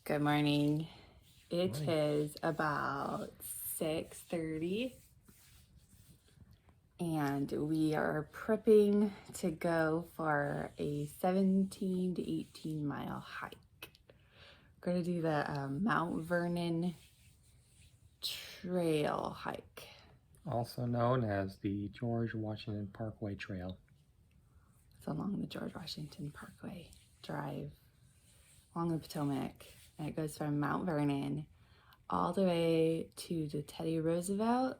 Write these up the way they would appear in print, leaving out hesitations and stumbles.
Good morning. It Morning. is about 6:30 and we are prepping to go for a 17 to 18 mile hike. We're going to do the Mount Vernon Trail hike. Also known as the George Washington Parkway Trail. It's along the George Washington Parkway Drive along the Potomac, and it goes from Mount Vernon all the way to the Teddy Roosevelt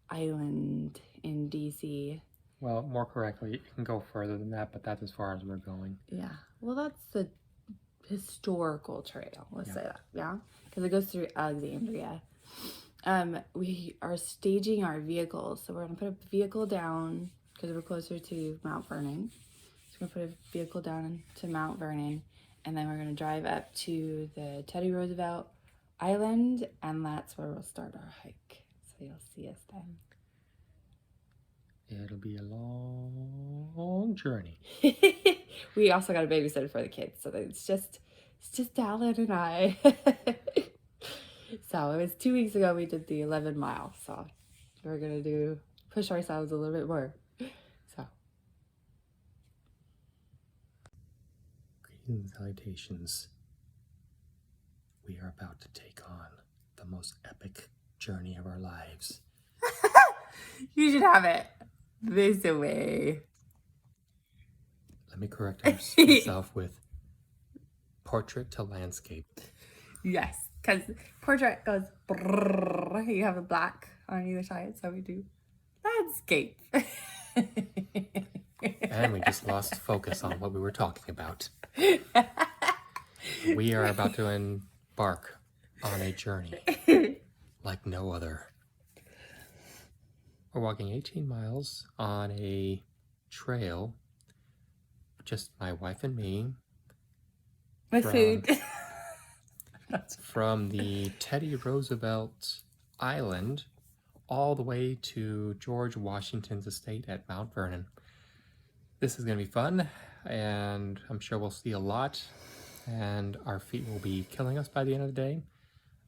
Island in DC. Well, more correctly, it can go further than that, but that's as far as we're going. Yeah, well, that's the historical trail, let's say that, yeah? Because it goes through Alexandria. We are staging our vehicles, so we're going to put a vehicle down because we're closer to Mount Vernon. So we're going to put a vehicle down to Mount Vernon, and then we're going to drive up to the Teddy Roosevelt Island, and that's where we'll start our hike. So you'll see us then. It'll be a long journey. We also got a babysitter for the kids, so it's just Alan and I. So it was 2 weeks ago we did the 11 miles, so we're gonna push ourselves a little bit more. So Greetings and salutations. We are about to take on the most epic journey of our lives. you should have it this way. Let me correct myself with portrait to landscape. Yes, because portrait goes brrrr. You have a black on either side, so we do landscape. And we just lost focus on what we were talking about. We are about to embark on a journey like no other. We're walking 18 miles on a trail, just my wife and me. With food. From the Teddy Roosevelt Island all the way to George Washington's estate at Mount Vernon. This is going to be fun, and I'm sure we'll see a lot, and our feet will be killing us by the end of the day.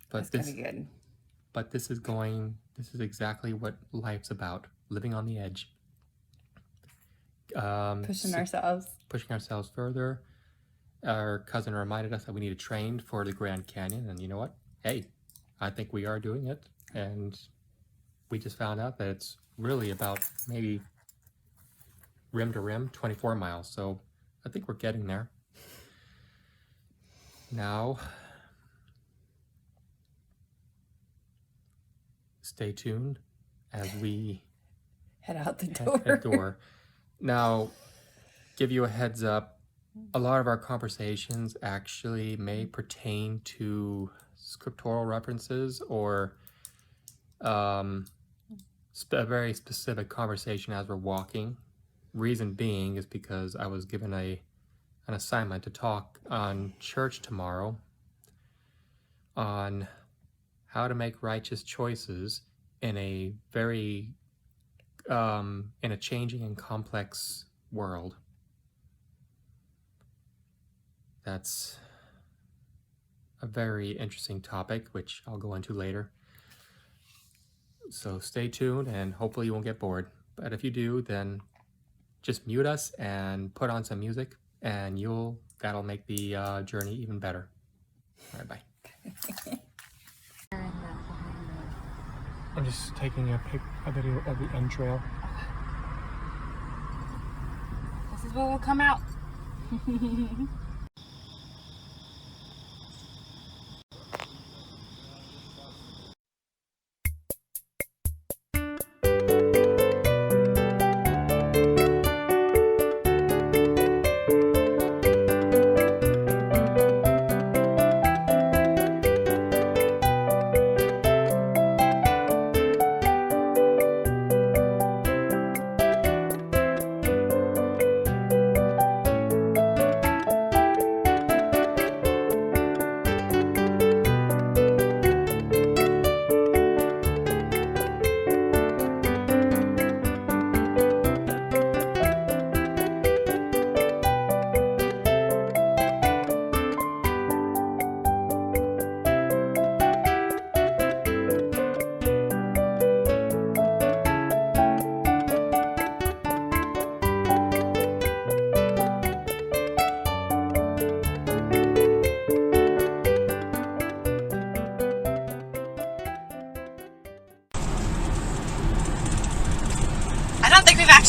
But That's gonna be good. But this is exactly what life's about, living on the edge. Pushing ourselves further. Our cousin reminded us that we need to train for the Grand Canyon, and you know what? Hey, I think we are doing it, and we just found out that it's really about maybe rim to rim, 24 miles, so I think we're getting there. Now, stay tuned as we head out the door. Now, give you a heads up, a lot of our conversations actually may pertain to scriptural references or a very specific conversation as we're walking. Reason being is because I was given an assignment to talk on church tomorrow on how to make righteous choices in a very in a changing and complex world. That's a very interesting topic, which I'll go into later. So stay tuned, and hopefully you won't get bored. But if you do, then just mute us and put on some music, and that'll make the journey even better. All right, bye. I'm just taking a video of the end trail. This is what will come out.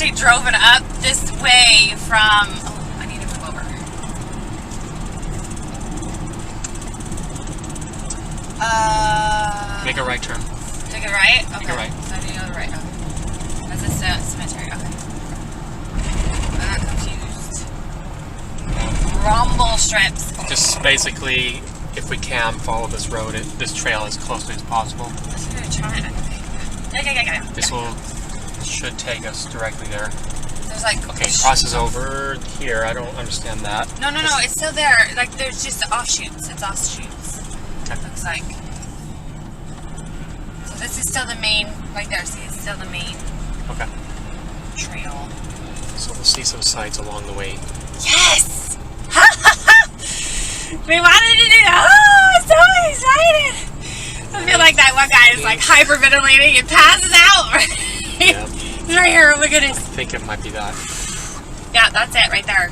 actually drove it up this way from... Oh, I need to move over. Make a right turn. Take it right? Okay. Make a right. So I need to go to the right. Okay. That's a cemetery. Okay. I'm confused. Rumble strips. Just basically, if we can, follow this road, this trail as closely as possible. That's what I'm trying. Okay. This should take us directly there. There's like... Okay, crosses over here. I don't understand that. No, it's still there. Like, there's just offshoots. It's offshoots. Okay. Looks like. So this is still the main, right there. See, it's still the main Okay. trail. So we'll see some sights along the way. Yes! We wanted to do that. Oh, I'm so excited. I feel like that one guy is like hyperventilating and passes out. Yeah. He's right here. Oh my goodness. I think it might be that. Yeah, that's it right there.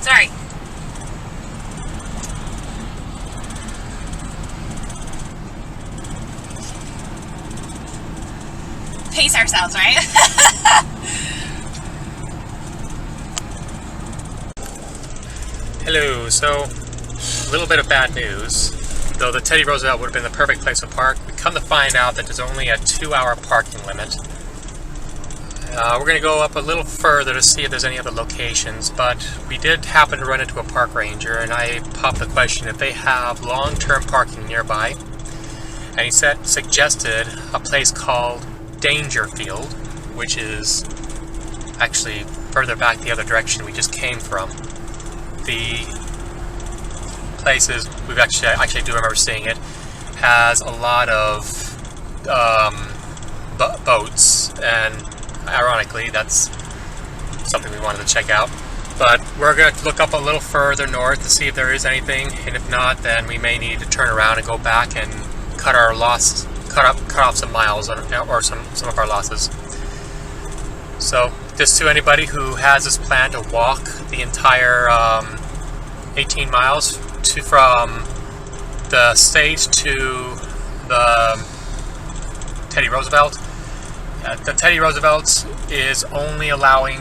Sorry. Pace ourselves, right? Hello, so a little bit of bad news. Though the Teddy Roosevelt would have been the perfect place to park, we come to find out that there's only a 2-hour parking limit. We're going to go up a little further to see if there's any other locations, but we did happen to run into a park ranger, and I popped the question if they have long-term parking nearby. And he suggested a place called Dangerfield, which is actually further back the other direction we just came from. The places we've actually do remember seeing it has a lot of boats, and ironically that's something we wanted to check out. But we're going to look up a little further north to see if there is anything, and if not, then we may need to turn around and go back and cut off some miles or some of our losses. So just to anybody who has this plan to walk the entire 18 miles from the state to the Teddy Roosevelt, the Teddy Roosevelt is only allowing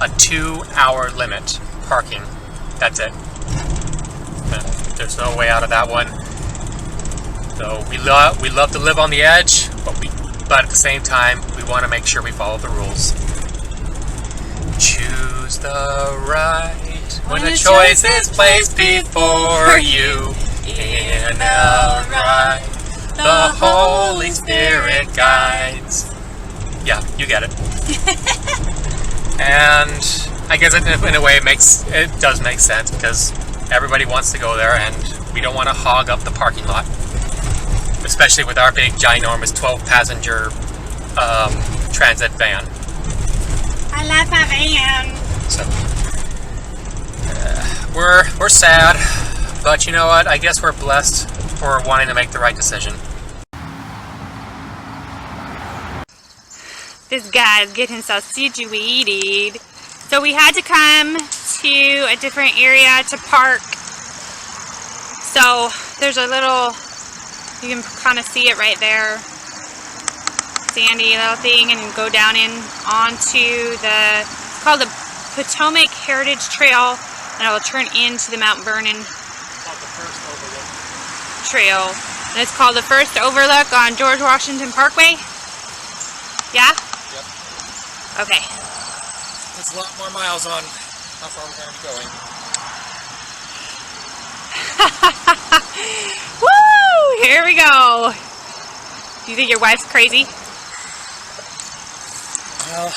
a 2-hour limit parking. That's it. There's no way out of that one. So we love to live on the edge, but at the same time we want to make sure we follow the rules. Choose the right when the choice is placed before you. In the right, the Holy Spirit guides. Yeah, you get it. And I guess in a way it does make sense, because everybody wants to go there, and we don't want to hog up the parking lot, especially with our big ginormous 12-passenger transit van. I love my van. So we're sad, but you know what? I guess we're blessed for wanting to make the right decision. This guy's getting himself situated. So we had to come to a different area to park. So there's a little, you can kind of see it right there, sandy little thing, and go down in onto it's called the Potomac Heritage Trail, and it will turn into the Mount Vernon Trail. And it's called the First Overlook on George Washington Parkway. Yeah? Yep. Okay. That's a lot more miles on how far we're going to be going. Woo! Here we go. Do you think your wife's crazy? Well,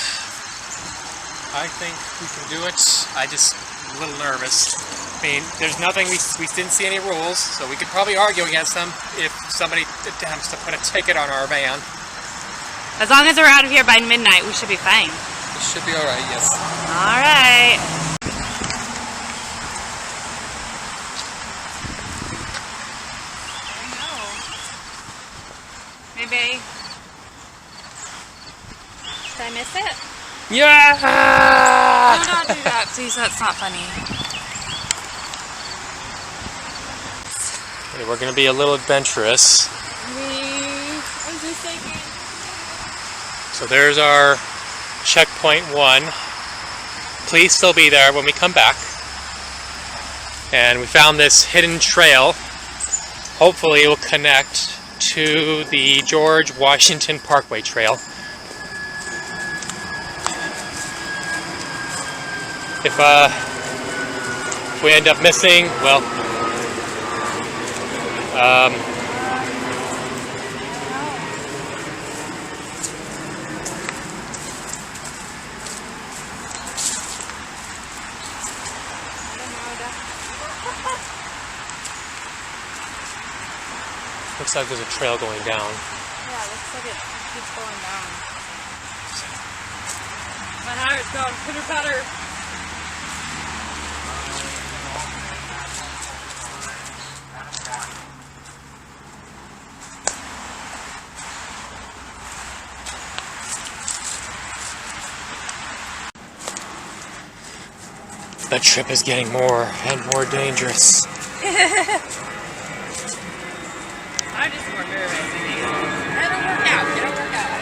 I think we can do it. I just a little nervous. I mean, there's nothing, we didn't see any rules, so we could probably argue against them if somebody attempts to put a ticket on our van. As long as we're out of here by midnight, we should be fine. It should be alright, yes. Alright. Maybe. Did I miss it? Yeah! No, don't do that, please. That's not funny. Okay, we're going to be a little adventurous. I'm just thinking. So there's our checkpoint 1. Please still be there when we come back. And we found this hidden trail. Hopefully it will connect to the George Washington Parkway Trail. If we end up missing, well, looks like there's a trail going down. Yeah, it looks like it keeps going down. My heart's going pitter-patter. The trip is getting more and more dangerous. I'm just more nervous, I think. It'll work out.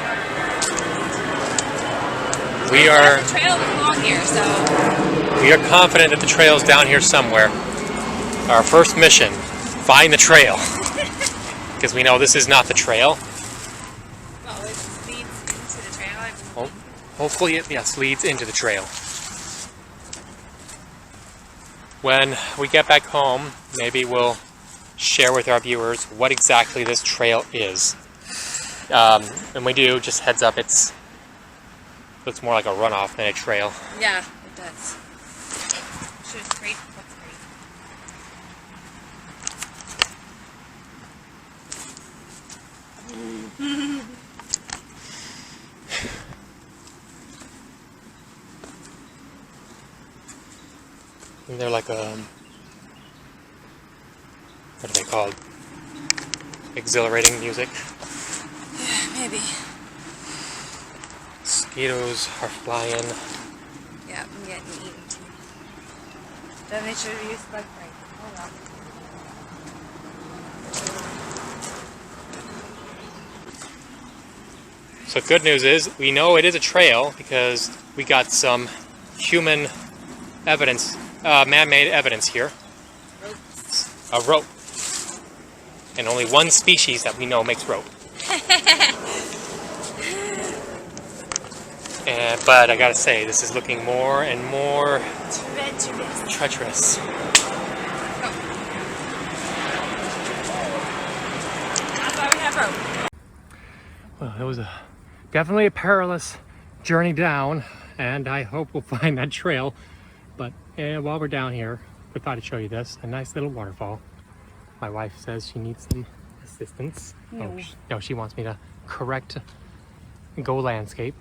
We are The trail is along here, so. we are confident that the trail's down here somewhere. Our first mission, find the trail. Because we know this is not the trail. Well, it leads into the trail, I believe. Hopefully it, yes, leads into the trail. When we get back home, maybe we'll share with our viewers what exactly this trail is. When we do, just heads up, looks more like a runoff than a trail. Yeah, it does. Should great. That's great. And they're like what are they called? Exhilarating music. Yeah, maybe. Mosquitoes are flying. Yeah, I'm getting eaten too. Then they should have used bug spray. Oh well. So good news is, we know it is a trail because we got some human evidence, man-made evidence here. Ropes. A rope. And only one species that we know makes rope. But I gotta say, this is looking more and more treacherous. That's why we have rope. Well, it was definitely a perilous journey down, and I hope we'll find that trail. But while we're down here, I thought I'd show you this, a nice little waterfall. My wife says she needs some assistance. No. No, she wants me to correct go landscape.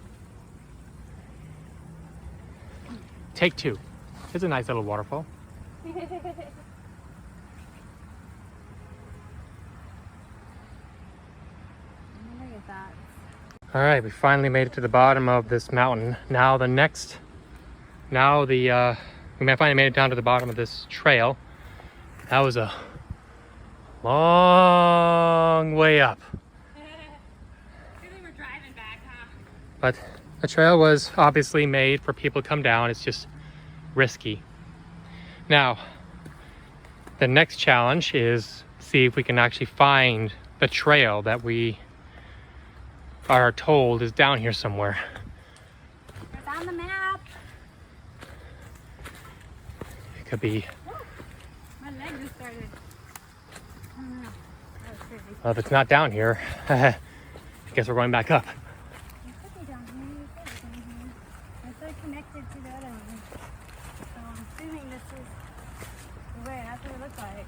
Take 2. It's a nice little waterfall. Look at that. All right, we finally made it to the bottom of this mountain. We finally made it down to the bottom of this trail. That was a long way up. Really, we're driving back, huh? But the trail was obviously made for people to come down. It's just risky. Now, the next challenge is see if we can actually find the trail that we are told is down here somewhere. It's on the map. It could be, My leg just started. I don't know. That was crazy. well, if it's not down here, I guess we're going back up. It could be down here. You said it's down here. It's like connected to the other one. So I'm assuming this is the way. That's what it looks like.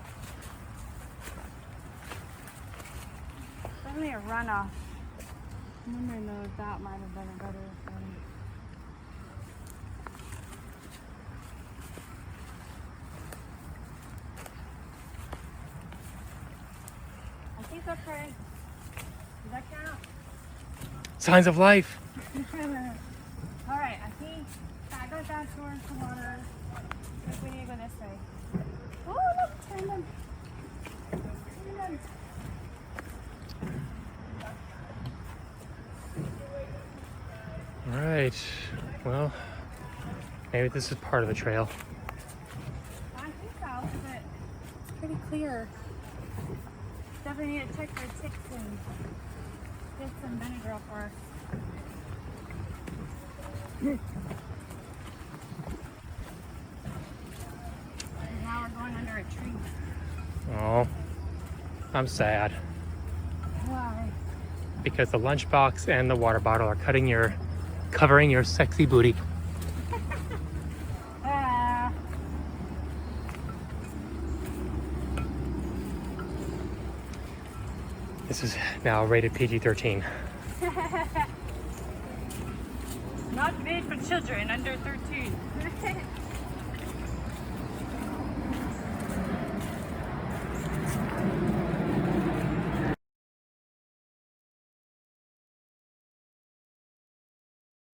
Definitely a runoff. I'm wondering though if that might have been a better thing. I think that's right. Does that count? Signs of life. Alright, I think that goes down towards the water. I think we need to go this way. Oh, look, Vernon. Vernon. All right, Well, maybe this is part of the trail. I think so, but it's pretty clear. Definitely need to check for ticks and get some Benadryl for us. And now we're going under a tree. Oh, I'm sad Why? because the lunchbox and the water bottle are covering your sexy booty. This is now rated PG-13. Not made for children under 13.